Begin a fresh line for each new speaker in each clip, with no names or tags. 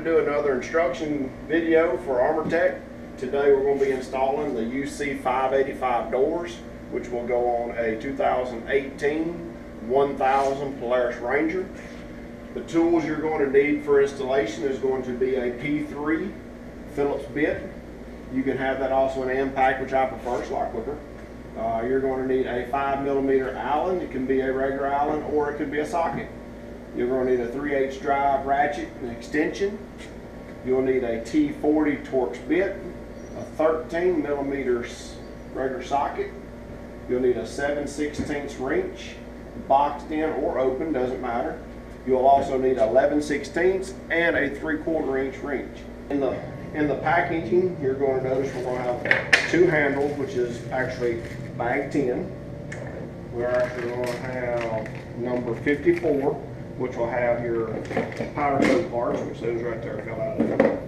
to do another instruction video for Armortech. Today we're going to be installing the UC 585 doors, which will go on a 2018 1000 Polaris Ranger. The tools you're going to need for installation is going to be a P3 Phillips bit. You can have that also in impact, which I prefer, slot clipper. You're going to need a 5mm Allen. It can be a regular Allen or it could be a socket. You're going to need a 3/8 drive ratchet and extension. You'll need a T40 Torx bit, a 13mm regular socket. You'll need a 7/16 wrench, boxed in or open, doesn't matter. You'll also need 11/16 and a 3/4 inch wrench. In the packaging, you're going to notice we're going to have two handles, which is actually bag 10. We're actually going to have number 54, which will have your powder coat parts, which those right there fell out of there.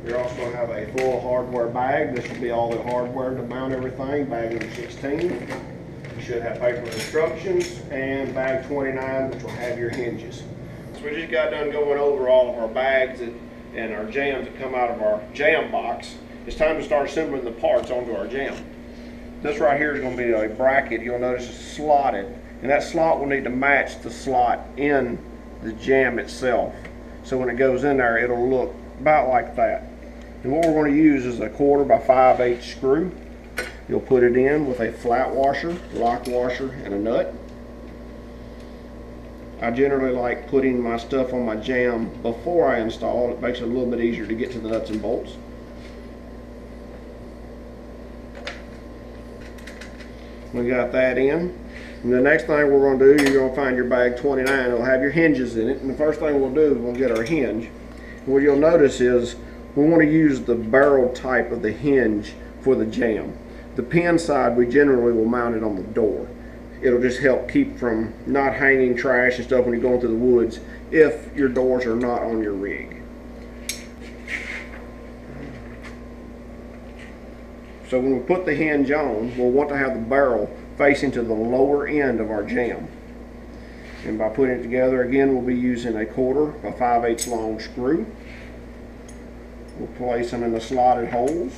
You're also going to have a full hardware bag. This will be all the hardware to mount everything. Bag number 16. You should have paper instructions, and bag 29, which will have your hinges. So we just got done going over all of our bags and our jams that come out of our jam box. It's time to start assembling the parts onto our jam. This right here is going to be a bracket. You'll notice it's slotted, and that slot will need to match the slot in the jam itself. So when it goes in there, it'll look about like that. And what we're going to use is a 1/4 by 5/8 screw. You'll put it in with a flat washer, lock washer, and a nut. I generally like putting my stuff on my jam before I install. It makes it a little bit easier to get to the nuts and bolts. We got that in. And the next thing we're going to do, you're going to find your bag 29. It'll have your hinges in it. And the first thing we'll do is we'll get our hinge. And what you'll notice is we want to use the barrel type of the hinge for the jam. The pin side, we generally will mount it on the door. It'll just help keep from not hanging trash and stuff when you're going through the woods if your doors are not on your rig. So when we put the hinge on, we'll want to have the barrel facing to the lower end of our jam. And by putting it together, again, we'll be using a 1/4 by 5/8 long screw. We'll place them in the slotted holes.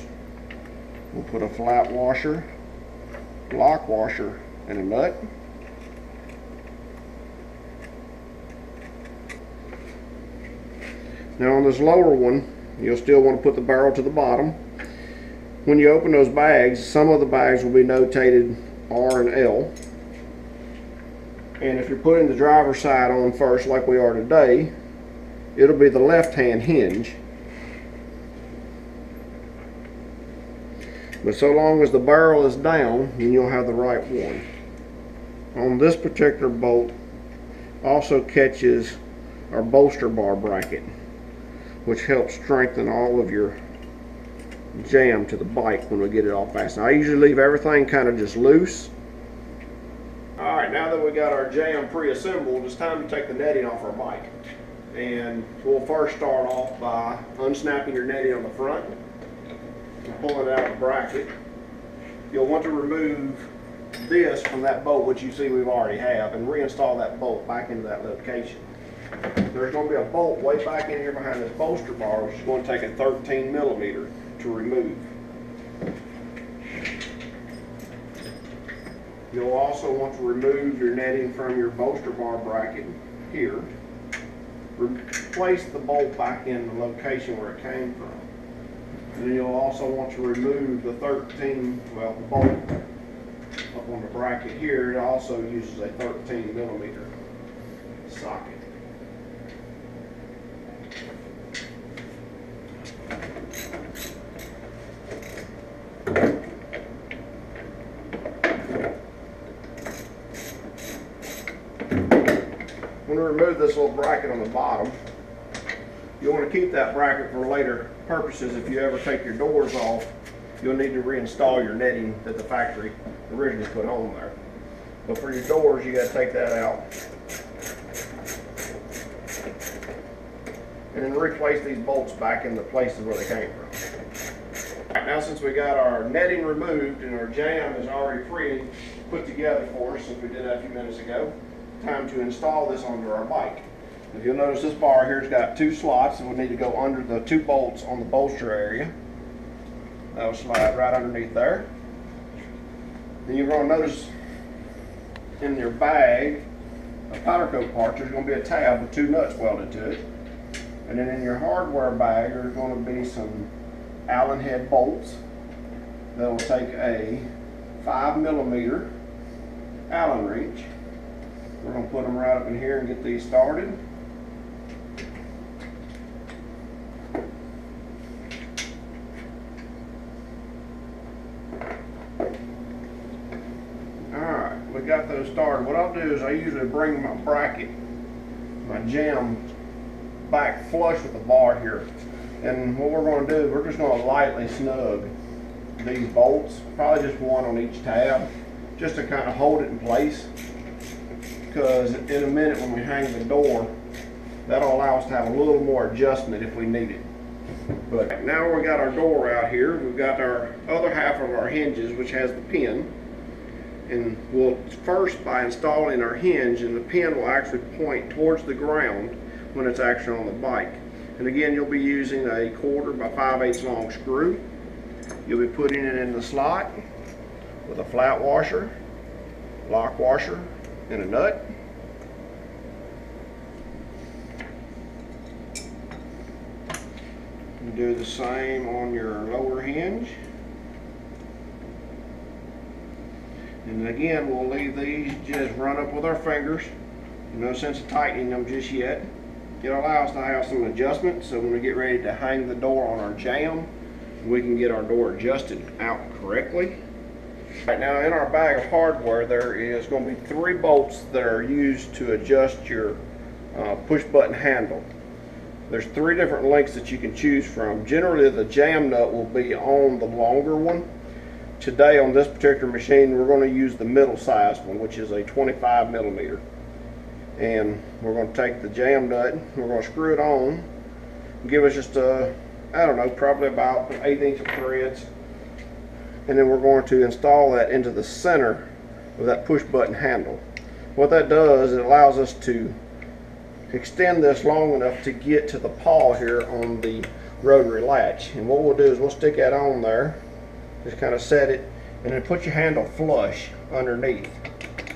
We'll put a flat washer, lock washer, and a nut. Now on this lower one, you'll still want to put the barrel to the bottom. When you open those bags, some of the bags will be notated R and L. And if you're putting the driver's side on first like we are today, it'll be the left-hand hinge. But so long as the barrel is down, then you'll have the right one. On this particular bolt also catches our bolster bar bracket, which helps strengthen all of your jam to the bike when we get it all fastened. I usually leave everything kind of just loose. Alright, now that we got our jam pre-assembled, it's time to take the netting off our bike. And we'll first start off by unsnapping your netting on the front and pulling it out of the bracket. You'll want to remove this from that bolt, which you see we've already have, and reinstall that bolt back into that location. There's going to be a bolt way back in here behind this bolster bar, which is going to take a 13mm to remove. You'll also want to remove your netting from your bolster bar bracket here. Place the bolt back in the location where it came from. And then you'll also want to remove the bolt up on the bracket here. It also uses a 13mm socket. When we remove this little bracket on the bottom, you'll want to keep that bracket for later purposes. If you ever take your doors off, you'll need to reinstall your netting that the factory originally put on there. But for your doors, you got to take that out and then replace these bolts back in the places where they came from. Right, now since we got our netting removed and our jam is already put together for us, since we did that a few minutes ago, time to install this onto our bike. If you'll notice, this bar here has got 2 slots that will need to go under the 2 bolts on the bolster area. That'll slide right underneath there. Then you're going to notice in your bag of powder coat parts, there's going to be a tab with 2 nuts welded to it. And then in your hardware bag, there's going to be some Allen head bolts that will take a 5mm Allen wrench. We're going to put them right up in here and get these started. Alright, we got those started. What I'll do is I usually bring my bracket, my jam, back flush with the bar here. And what we're going to do, we're just going to lightly snug these bolts, probably just one on each tab, just to kind of hold it in place. Because in a minute when we hang the door, that'll allow us to have a little more adjustment if we need it. But now we got our door out here, we've got our other half of our hinges, which has the pin. And we'll first, by installing our hinge, and the pin will actually point towards the ground when it's actually on the bike. And again, you'll be using a 1/4 by 5/8 long screw. You'll be putting it in the slot with a flat washer, lock washer, and a nut. You do the same on your lower hinge. And again, we'll leave these just run up with our fingers. No sense of tightening them just yet. It'll allow us to have some adjustment, so when we get ready to hang the door on our jamb, we can get our door adjusted out correctly. Right now, in our bag of hardware, there is going to be 3 bolts that are used to adjust your push button handle. There's 3 different lengths that you can choose from. Generally, the jam nut will be on the longer one. Today on this particular machine, we're going to use the middle sized one, which is a 25mm. And we're going to take the jam nut, we're going to screw it on, give us just a, I don't know, probably about 1/8 inch of threads. And then we're going to install that into the center of that push button handle. What that does, it allows us to extend this long enough to get to the paw here on the rotary latch. And what we'll do is we'll stick that on there, just kind of set it, and then put your handle flush underneath.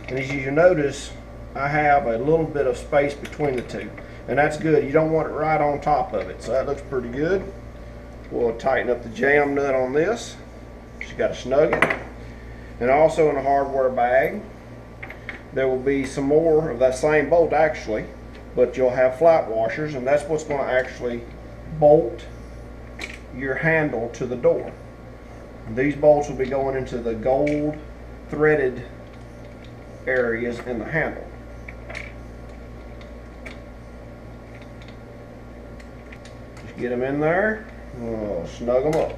And as you notice, I have a little bit of space between the two, and that's good. You don't want it right on top of it, so that looks pretty good. We'll tighten up the jam nut on this. Just got to snug it. And also in the hardware bag, there will be some more of that same bolt actually, but you'll have flat washers, and that's what's going to actually bolt your handle to the door. And these bolts will be going into the gold threaded areas in the handle. Just get them in there, we'll snug them up.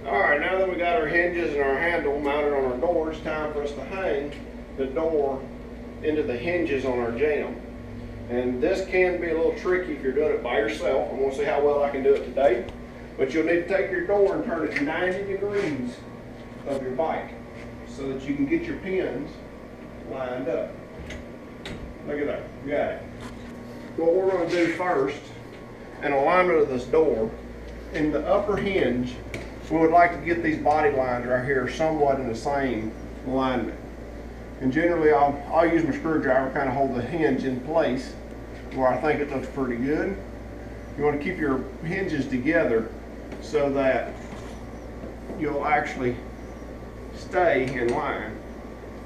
Alright, now that we got our hinges and our handle mounted on our door, it's time for us to hang the door into the hinges on our jamb. And this can be a little tricky if you're doing it by yourself. I'm going to see how well I can do it today. But you'll need to take your door and turn it 90 degrees of your bike so that you can get your pins lined up. Look at that, you got it. What we're going to do first, in alignment of this door, in the upper hinge, we would like to get these body lines right here somewhat in the same alignment. And generally I'll use my screwdriver to kind of hold the hinge in place where I think it looks pretty good. You want to keep your hinges together so that you'll actually stay in line.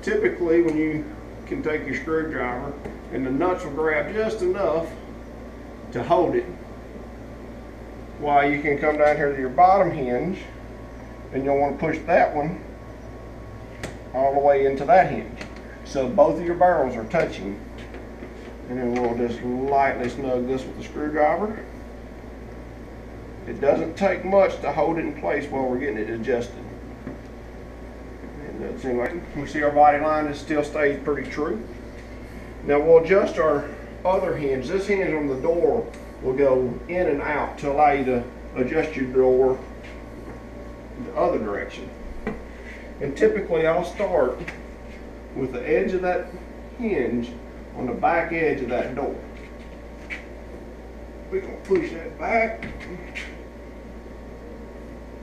Typically when you can take your screwdriver and the nuts will grab just enough to hold it, while you can come down here to your bottom hinge and you'll want to push that one all the way into that hinge. So both of your barrels are touching. And then we'll just lightly snug this with the screwdriver. It doesn't take much to hold it in place while we're getting it adjusted. It doesn't seem like we see our body line is still stays pretty true. Now we'll adjust our other hinge. This hinge on the door will go in and out to allow you to adjust your door the other direction. And typically I'll start with the edge of that hinge on the back edge of that door. We're going to push that back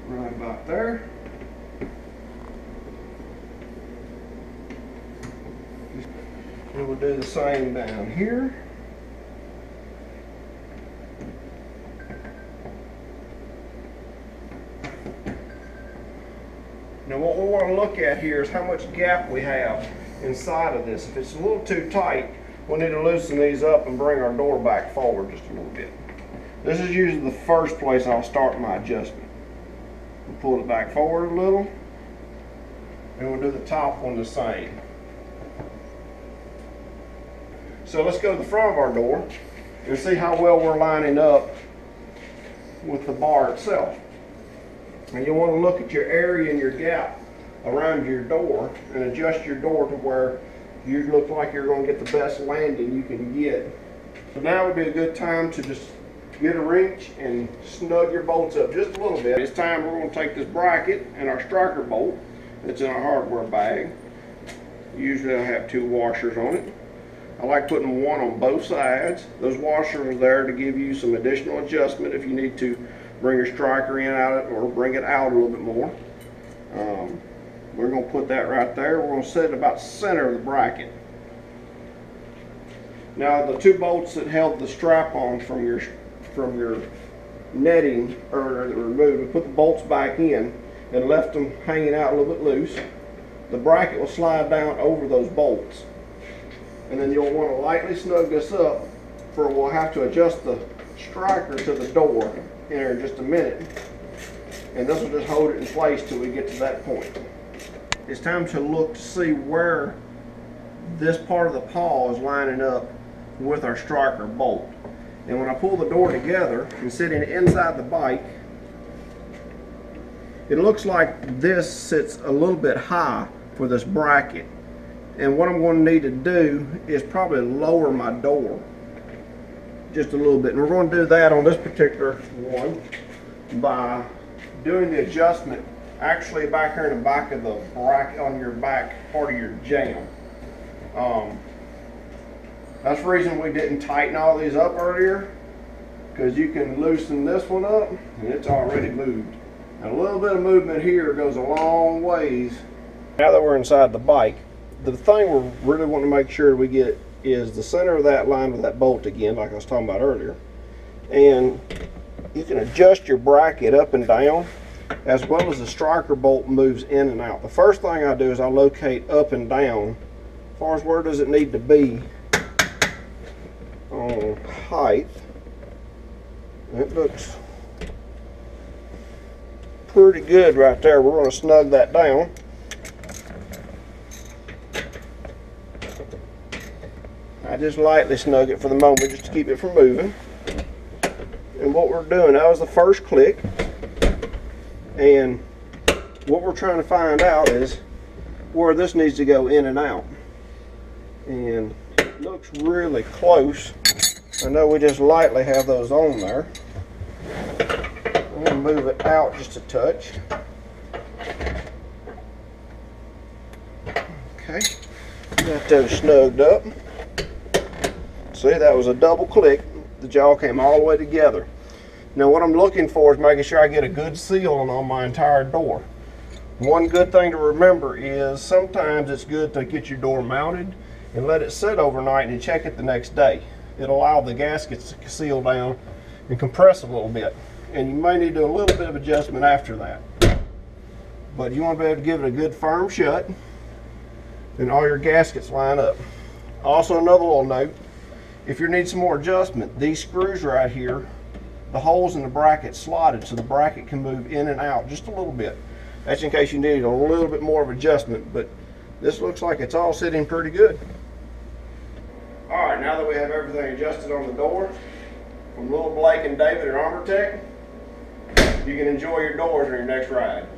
right about there. And we'll do the same down here. Now what we want to look at here is how much gap we have inside of this. If it's a little too tight, we'll need to loosen these up and bring our door back forward just a little bit. This is usually the first place I'll start my adjustment. We'll pull it back forward a little, and we'll do the top one the same. So let's go to the front of our door and see how well we're lining up with the bar itself. And you'll want to look at your area and your gap around your door and adjust your door to where you look like you're going to get the best landing you can get. So now would be a good time to just get a wrench and snug your bolts up just a little bit. It's time we're going to take this bracket and our striker bolt that's in our hardware bag. Usually I have 2 washers on it. I like putting one on both sides. Those washers are there to give you some additional adjustment if you need to bring your striker in out or bring it out a little bit more. We're going to put that right there. We're going to set it about the center of the bracket. Now the 2 bolts that held the strap on from your netting are removed. We put the bolts back in and left them hanging out a little bit loose. The bracket will slide down over those bolts. And then you'll want to lightly snug this up, for we'll have to adjust the striker to the door in just a minute. And this will just hold it in place till we get to that point. It's time to look to see where this part of the paw is lining up with our striker bolt. And when I pull the door together and sitting inside the bike, it looks like this sits a little bit high for this bracket. And what I'm going to need to do is probably lower my door just a little bit. And we're going to do that on this particular one by doing the adjustment actually back here in the back of the bracket on your back part of your jamb. That's the reason we didn't tighten all these up earlier, because you can loosen this one up and it's already moved. And a little bit of movement here goes a long ways. Now that we're inside the bike, the thing we really want to make sure we get is the center of that line with that bolt again, like I was talking about earlier. And you can adjust your bracket up and down as well as the striker bolt moves in and out. The first thing I do is I locate up and down as far as where does it need to be on height. It looks pretty good right there. We're going to snug that down. I just lightly snug it for the moment just to keep it from moving. And what we're doing, that was the first click. And what we're trying to find out is where this needs to go in and out. And it looks really close. I know we just lightly have those on there. I'm going to move it out just a touch. Okay, got those snugged up. See, that was a double click. The jaw came all the way together. Now what I'm looking for is making sure I get a good seal on my entire door. One good thing to remember is sometimes it's good to get your door mounted and let it sit overnight and check it the next day. It'll allow the gaskets to seal down and compress a little bit. And you may need to do a little bit of adjustment after that. But you want to be able to give it a good firm shut and all your gaskets line up. Also, another little note, if you need some more adjustment, these screws right here, the holes in the bracket slotted so the bracket can move in and out just a little bit. That's in case you need a little bit more of adjustment, but this looks like it's all sitting pretty good. All right, now that we have everything adjusted on the door, from little Blake and David at Armor Tech, you can enjoy your doors on your next ride.